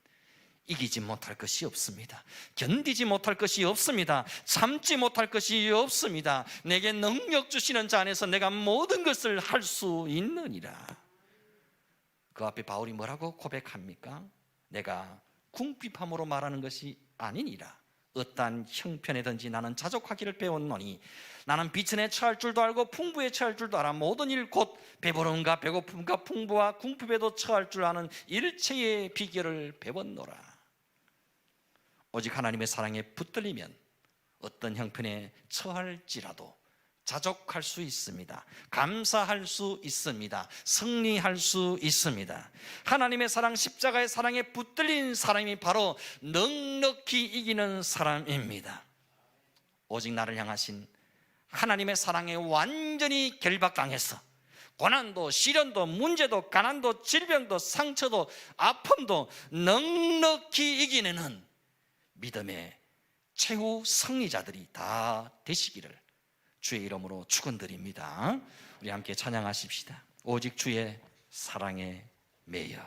이기지 못할 것이 없습니다. 견디지 못할 것이 없습니다. 참지 못할 것이 없습니다. 내게 능력 주시는 자 안에서 내가 모든 것을 할 수 있느니라. 그 앞에 바울이 뭐라고 고백합니까? 내가 궁핍함으로 말하는 것이 아니니라. 어떠한 형편에든지 나는 자족하기를 배웠노니 나는 비천에 처할 줄도 알고 풍부에 처할 줄도 알아. 모든 일 곧 배부름과 배고픔과 풍부와 궁핍에도 처할 줄 아는 일체의 비결을 배웠노라. 오직 하나님의 사랑에 붙들리면 어떤 형편에 처할지라도 자족할 수 있습니다. 감사할 수 있습니다. 승리할 수 있습니다. 하나님의 사랑, 십자가의 사랑에 붙들린 사람이 바로 넉넉히 이기는 사람입니다. 오직 나를 향하신 하나님의 사랑에 완전히 결박당해서 고난도 시련도 문제도 가난도 질병도 상처도 아픔도 넉넉히 이기는 믿음의 최후 승리자들이 다 되시기를 주의 이름으로 축원드립니다. 우리 함께 찬양하십시다. 오직 주의 사랑에 매여.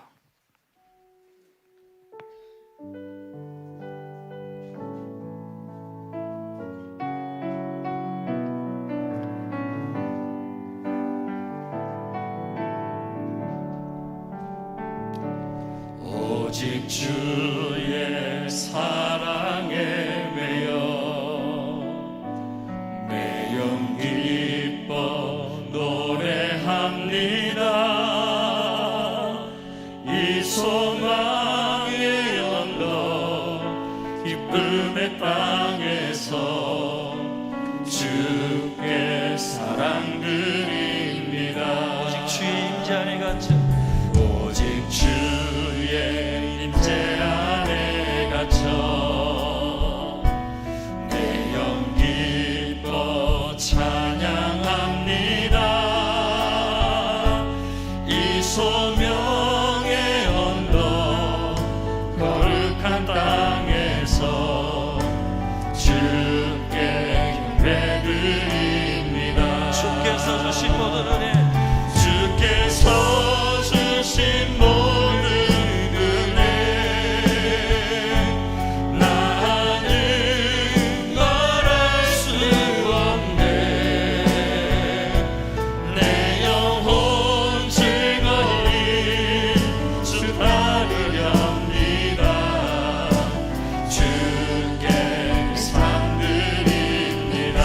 오직 주의 사랑에 매여 기뻐 노래합니다. 이 소망의 언덕 기쁨의 땅에서 주께 사랑 드립니다. 오직 주의 임재 안에 갇혀 오직 주의 임재 안에 갇혀 내 영 기뻐 찬양합니다. 이 소명의 언덕 거룩한 땅에서 주께 예배드립니다. 주께서 주신 모든 은혜, 주께서 주신 모든 은혜 나는 말할 수 없네. 내 영혼 즐거이 주 따르렵니다. 주께 상 드립니다.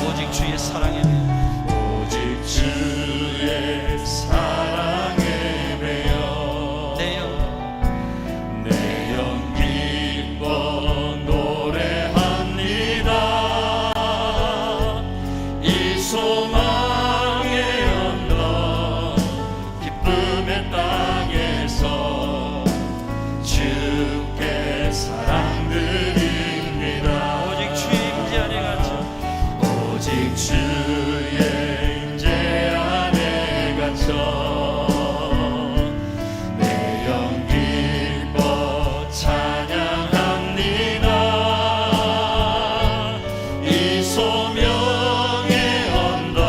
오직 주의 사랑에 매여 오직 주의 사랑에 매여 내 영 기뻐 노래합니다. 이 소망의 언덕 기쁨의 땅에서 주께 사랑 드립니다. 오직 주의 임재 안에 갇혀 오직 주의 임재 안에 갇혀 내 영 기뻐 찬양합니다. 이 소명의 언덕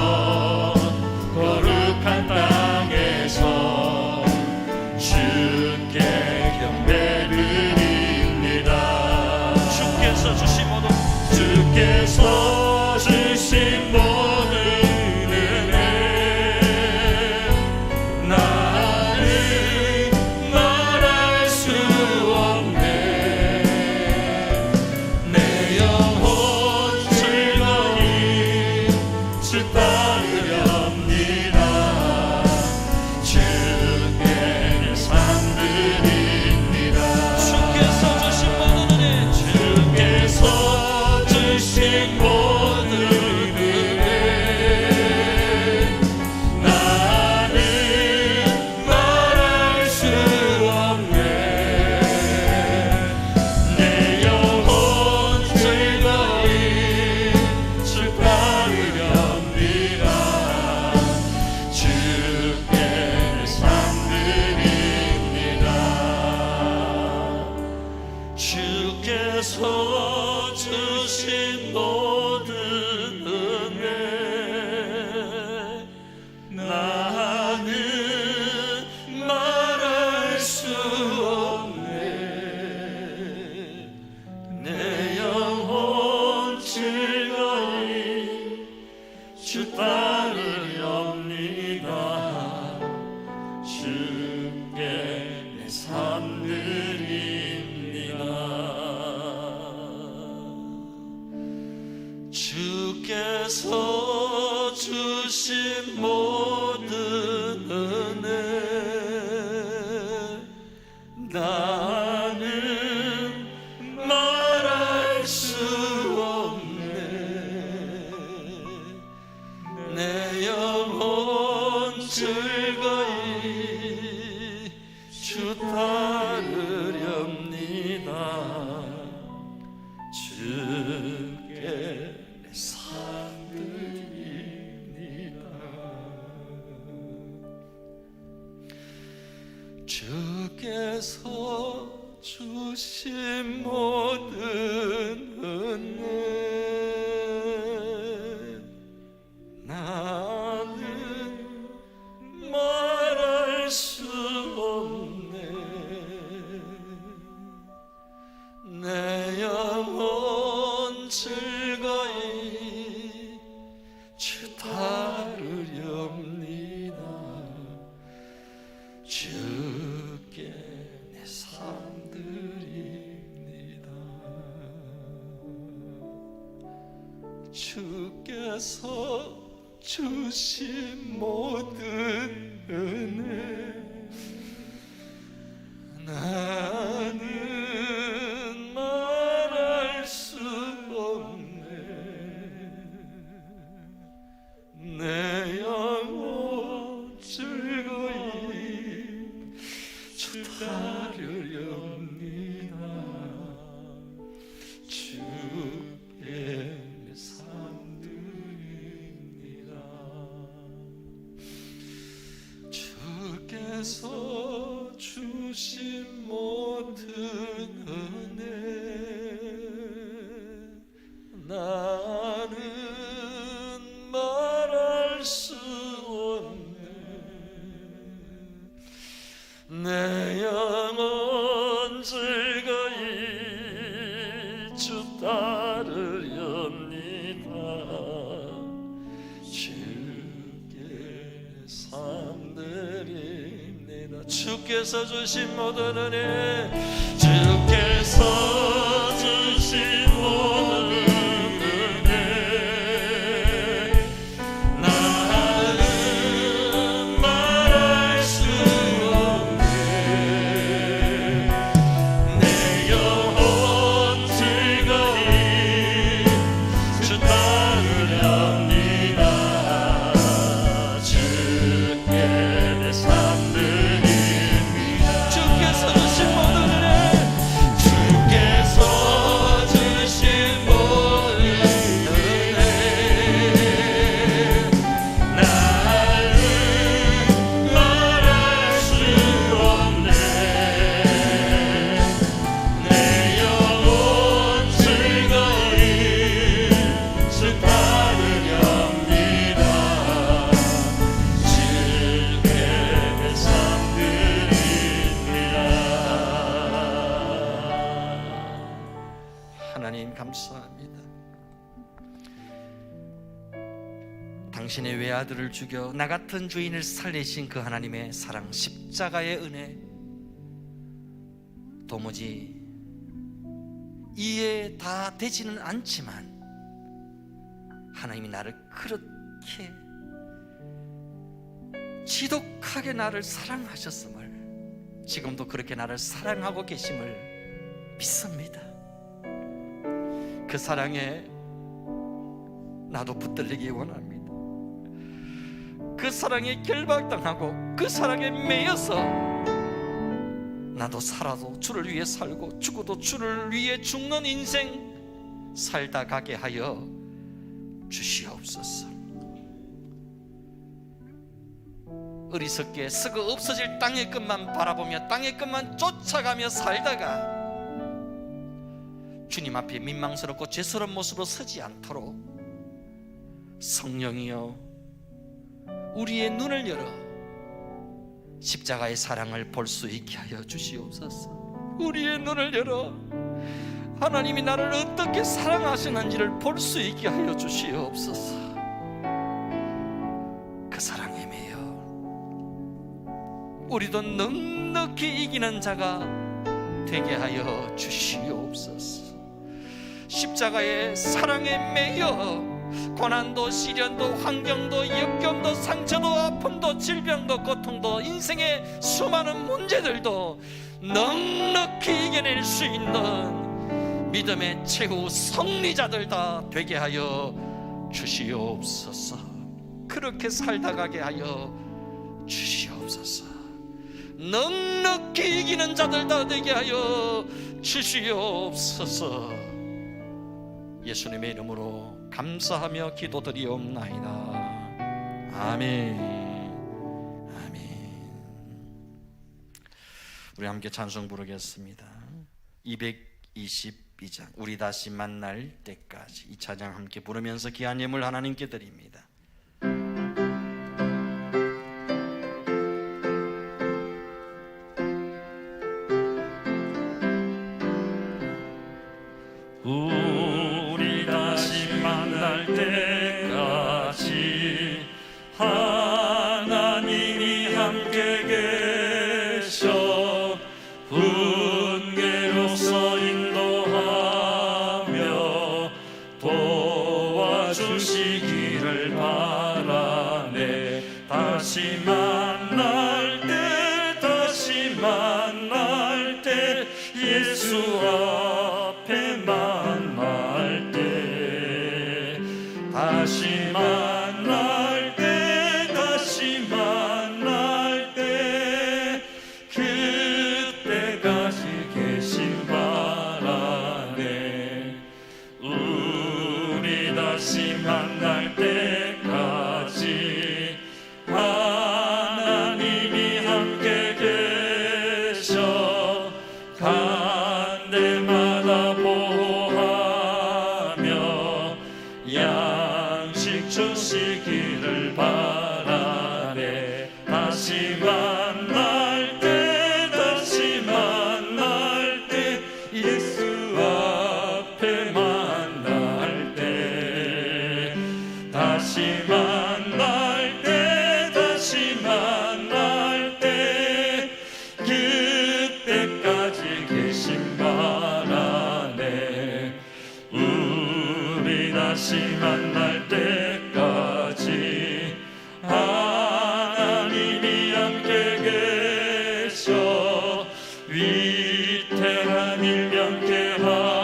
주 따르렵니다. 주께 내 삶 드립니다. 주께서 주신 모든 은혜 나는 말할 수 없네. 내 영혼 즐거이 주 따르렵니다. 주께 내 삶 드립니다. 주께서 주신 모든 은혜 나는 말할 수 없네. 내 영혼 즐거이 주 따르렵니다. 주께 내 삶 드립니다. 주께서 주신 모든 은혜 나는 말할 수 없네. 내 영혼 즐거이 주 따르렵니다. 주께 내 삶 드립니다. 주께서 주신 모든 은혜 나는 말할 수 없네. 내 영혼 즐거이 주 따르렵니다. 주께 삶 드립니다. 주께서 주신 모든 은혜 주께서 주신 모든 은혜 나는 말할 수 없네. 내 영혼 즐거이 주 따르렵니다. 주께 내 삶 드립니다. 주께서 주신 모든 은혜 주께서 주신 모든 은혜 나는 말할 수 없네. 내 영혼 즐거이 주 따르렵니다. 주께 내 삶 드립니다. 하나님 감사합니다. 당신의 외아들을 죽여 나 같은 죄인을 살리신 그 하나님의 사랑, 십자가의 은혜 도무지 이해 다 되지는 않지만 하나님이 나를 그렇게 지독하게 나를 사랑하셨음을, 지금도 그렇게 나를 사랑하고 계심을 믿습니다. 그 사랑에 나도 붙들리기 원합니다. 그 사랑에 결박당하고 그 사랑에 매여서 나도 살아도 주를 위해 살고 죽어도 주를 위해 죽는 인생 살다 가게 하여 주시옵소서. 어리석게 썩어 없어질 땅의 것만 바라보며 땅의 것만 쫓아가며 살다가 주님 앞에 민망스럽고 죄스러운 모습으로 서지 않도록 성령이여 우리의 눈을 열어 십자가의 사랑을 볼 수 있게 하여 주시옵소서. 우리의 눈을 열어 하나님이 나를 어떻게 사랑하시는지를 볼 수 있게 하여 주시옵소서. 우리도 넉넉히 이기는 자가 되게 하여 주시옵소서. 십자가의 사랑에 매여 고난도 시련도 환경도 역경도 상처도 아픔도 질병도 고통도 인생의 수많은 문제들도 넉넉히 이겨낼 수 있는 믿음의 최후 승리자들 다 되게 하여 주시옵소서. 그렇게 살다가게 하여 주시옵소서. 넉넉히 이기는 자들 다 되게 하여 주시옵소서. 예수님의 이름으로 감사하며 기도드리옵나이다. 아멘. 아멘. 우리 함께 찬송 부르겠습니다. 222장 우리 다시 만날 때까지. 이 찬양 함께 부르면서 귀한 예물 하나님께 드립니다. 우리 다시 만날 때까지 하나님이 함께 계셔 훈계로서 인도하며 도와주시기를 바라네. 다시 만날 때, 다시 만날 때 예수 앞에 만날 때, 다시 만날 때, 다시 만날 때, 그때까지 계신 바라네. 우리 다시 만날 때까지 하나님이 함께 계셔 간 데마다 보호하며 양식 주시기를 바라네. 다시 만날 때, 다시 만날 때, 예수 앞에 만날 때, 다시 만날 때, 다시 만날 때, 그때까지 계신 바라네. 우리 다시 만날 때까지 하나님이 함께 계셔 위태한 일 명쾌하고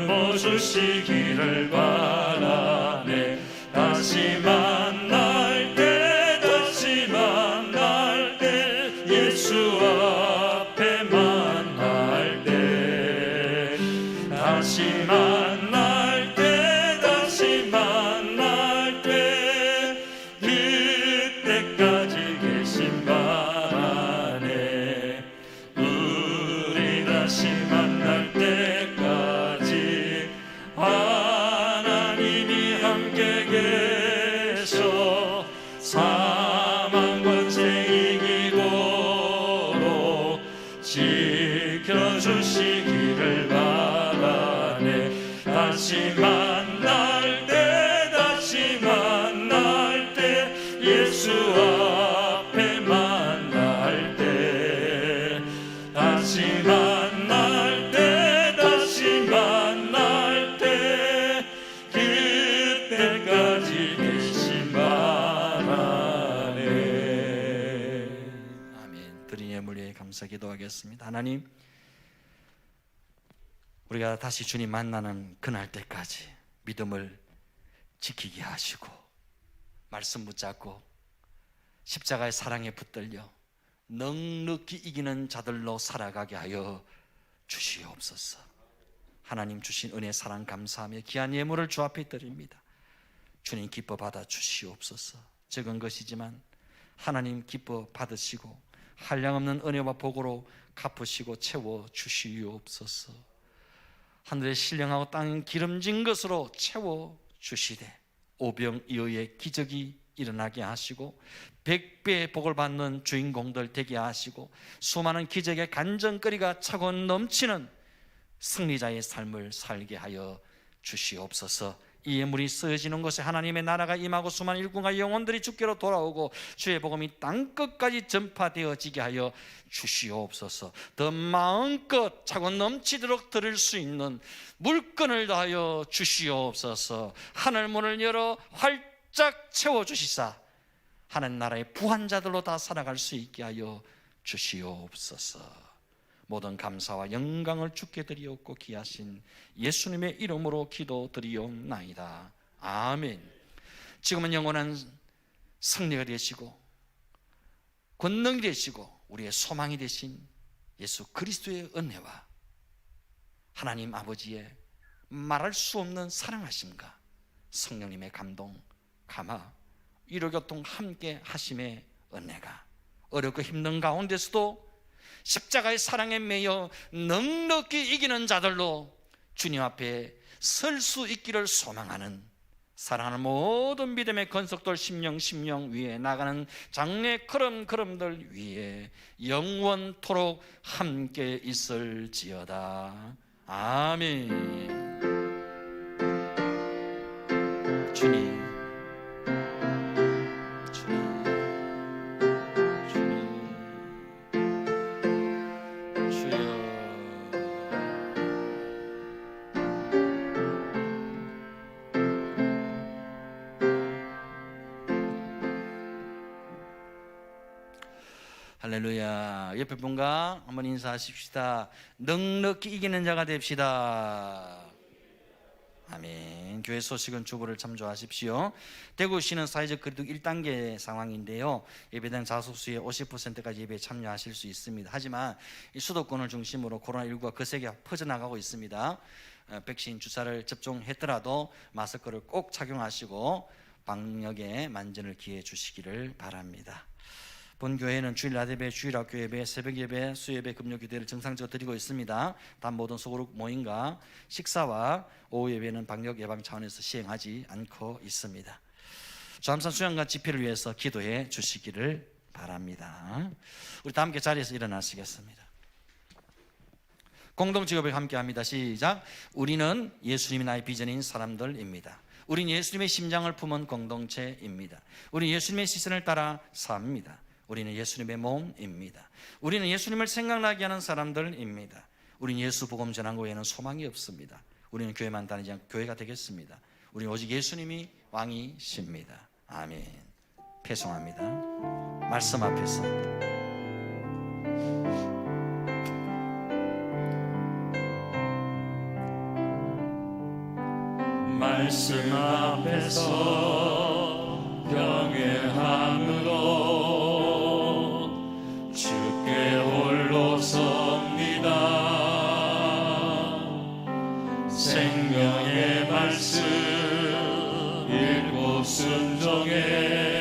품어주시기를 바라네. 다시 만날 때, 다시 만날 때, 예수 앞에 만날 때, 다시 만날 때, 다시 만날 때, 그때까지 계신 바라네. 우리 다시 만날 때까지 하나님이 함께 계셔 사망 권세 이기도록 지켜주시기를 바라네. 다시 만날 때, 다시 만날 때, 예수 앞에 만날 때, 다시 만날 때, 다시 만날 때, 그때까지 계신 바라네. 아멘. 드린 예물에 감사 기도하겠습니다. 하나님, 우리가 다시 주님 만나는 그날 때까지 믿음을 지키게 하시고 말씀 붙잡고 십자가의 사랑에 붙들려 넉넉히 이기는 자들로 살아가게 하여 주시옵소서. 하나님 주신 은혜 사랑 감사하며 귀한 예물을 주 앞에 드립니다. 주님 기뻐 받아 주시옵소서. 적은 것이지만 하나님 기뻐 받으시고 한량없는 은혜와 복으로 갚으시고 채워 주시옵소서. 하늘의 신령하고 땅 기름진 것으로 채워 주시되 오병이어의 기적이 일어나게 하시고 100배의 복을 받는 주인공들 되게 하시고 수많은 기적의 간증거리가 차고 넘치는 승리자의 삶을 살게 하여 주시옵소서. 이에 물이 쓰여지는 곳에 하나님의 나라가 임하고 수많은 일꾼과 영혼들이 주께로 돌아오고 주의 복음이 땅끝까지 전파되어지게 하여 주시옵소서. 더 마음껏 차고 넘치도록 들을 수 있는 물건을 다하여 주시옵소서. 하늘 문을 열어 활짝 채워주시사 하나님 나라의 부한자들로 다 살아갈 수 있게 하여 주시옵소서. 모든 감사와 영광을 주께 드리옵고 귀하신 예수님의 이름으로 기도드리옵나이다. 아멘. 지금은 영원한 승리가 되시고 권능이 되시고 우리의 소망이 되신 예수 그리스도의 은혜와 하나님 아버지의 말할 수 없는 사랑하심과 성령님의 감동, 감화, 위로교통 함께 하심의 은혜가 어렵고 힘든 가운데서도 십자가의 사랑에 매여 넉넉히 이기는 자들로 주님 앞에 설 수 있기를 소망하는 사랑하는 모든 믿음의 건석돌 심령 위에 나가는 장래 걸음들 위에 영원토록 함께 있을지어다. 아멘. 주님, 할렐루야. 옆에 분과 한번 인사하십시다. 넉넉히 이기는 자가 됩시다. 아멘. 교회 소식은 주보를 참조하십시오. 대구시는 사회적 거리두기 1단계 상황인데요, 예배당 자석수의 50%까지 예배에 참여하실 수 있습니다. 하지만 이 수도권을 중심으로 코로나19가 거세게 퍼져나가고 있습니다. 백신 주사를 접종했더라도 마스크를 꼭 착용하시고 방역에 만전을 기해 주시기를 바랍니다. 본 교회는 주일 낮 예배, 주일 학교 예배, 새벽 예배, 수예배, 금요 기도를 정상적으로 드리고 있습니다. 단 모든 소그룹 모임과 식사와 오후 예배는 방역 예방 차원에서 시행하지 않고 있습니다. 주암산 수양관 집회를 위해서 기도해 주시기를 바랍니다. 우리 다 함께 자리에서 일어나시겠습니다. 공동직업을 함께 합니다. 시작. 우리는 예수님이 나의 비전인 사람들입니다. 우린 예수님의 심장을 품은 공동체입니다. 우린 예수님의 시선을 따라 삽니다. 우리는 예수님의 몸입니다. 우리는 예수님을 생각나게 하는 사람들입니다. 우리는 예수 복음 전한 것 외에는 소망이 없습니다. 우리는 교회만 다니지 않고 교회가 되겠습니다. 우리는 오직 예수님이 왕이십니다. 아멘. 배송합니다. 말씀 앞에서 말씀 앞에서 경외함으로 주께 홀로 섭니다. 생명의 말씀 읽고 순종해